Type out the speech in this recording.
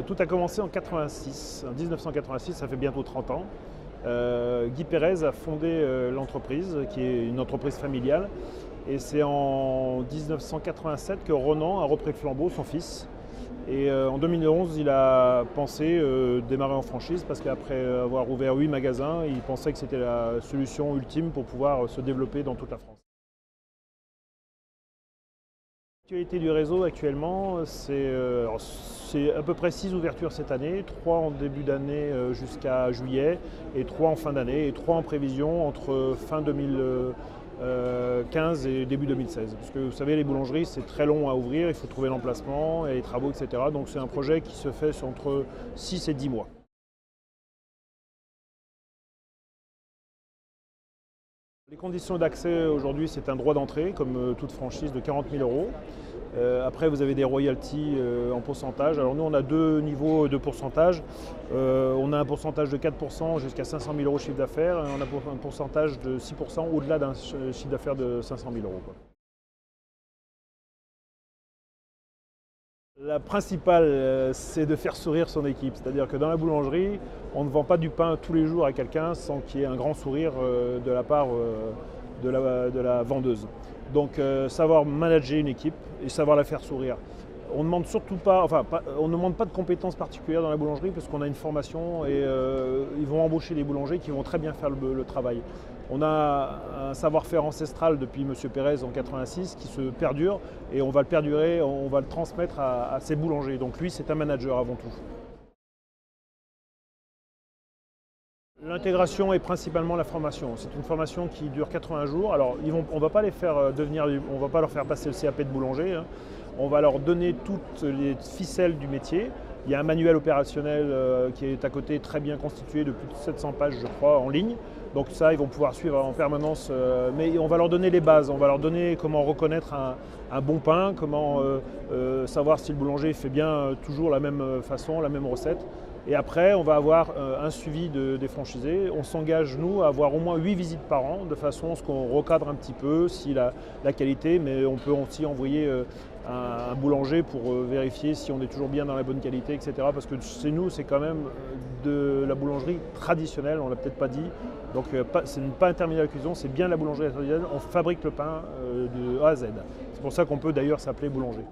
Tout a commencé en 86, en 1986, ça fait bientôt 30 ans. Guy Pérez a fondé l'entreprise, qui est une entreprise familiale. Et c'est en 1987 que Ronan a repris le flambeau, son fils. Et en 2011, il a pensé démarrer en franchise parce qu'après avoir ouvert 8 magasins, il pensait que c'était la solution ultime pour pouvoir se développer dans toute la France. L'actualité du réseau actuellement, c'est à peu près 6 ouvertures cette année, 3 en début d'année jusqu'à juillet et 3 en fin d'année et 3 en prévision entre fin 2015 et début 2016. Parce que vous savez, les boulangeries, c'est très long à ouvrir, il faut trouver l'emplacement et les travaux, etc. Donc c'est un projet qui se fait entre 6 et 10 mois. Les conditions d'accès aujourd'hui, c'est un droit d'entrée, comme toute franchise, de 40 000 euros. Après, vous avez des royalties en pourcentage. Alors nous, on a deux niveaux de pourcentage. On a un pourcentage de 4% jusqu'à 500 000 euros de chiffre d'affaires et on a un pourcentage de 6% au-delà d'un chiffre d'affaires de 500 000 euros. La principale, c'est de faire sourire son équipe. C'est-à-dire que dans la boulangerie, on ne vend pas du pain tous les jours à quelqu'un sans qu'il y ait un grand sourire de la part de la vendeuse. Donc savoir manager une équipe et savoir la faire sourire. On ne demande surtout pas, on ne demande pas de compétences particulières dans la boulangerie parce qu'on a une formation et ils vont embaucher des boulangers qui vont très bien faire le travail. On a un savoir-faire ancestral depuis M. Pérez en 86 qui se perdure et on va le perdurer, on va le transmettre à ses boulangers. Donc lui, c'est un manager avant tout. L'intégration est principalement la formation. C'est une formation qui dure 80 jours. Alors, on ne va pas les faire on va pas leur faire passer le CAP de boulanger. Hein. On va leur donner toutes les ficelles du métier. Il y a un manuel opérationnel qui est à côté, très bien constitué, de plus de 700 pages, je crois, en ligne. Donc ça, ils vont pouvoir suivre en permanence. Mais on va leur donner les bases. On va leur donner comment reconnaître un bon pain, comment savoir si le boulanger fait bien toujours la même façon, la même recette. Et après, on va avoir un suivi des franchisés. On s'engage, nous, à avoir au moins 8 visites par an, de façon à ce qu'on recadre un petit peu si la qualité, mais on peut aussi envoyer un boulanger pour vérifier si on est toujours bien dans la bonne qualité, etc. Parce que chez nous, c'est quand même de la boulangerie traditionnelle, on ne l'a peut-être pas dit. Donc ce n'est pas un terminal de cuisson, c'est bien la boulangerie traditionnelle. On fabrique le pain de A à Z. C'est pour ça qu'on peut d'ailleurs s'appeler boulanger.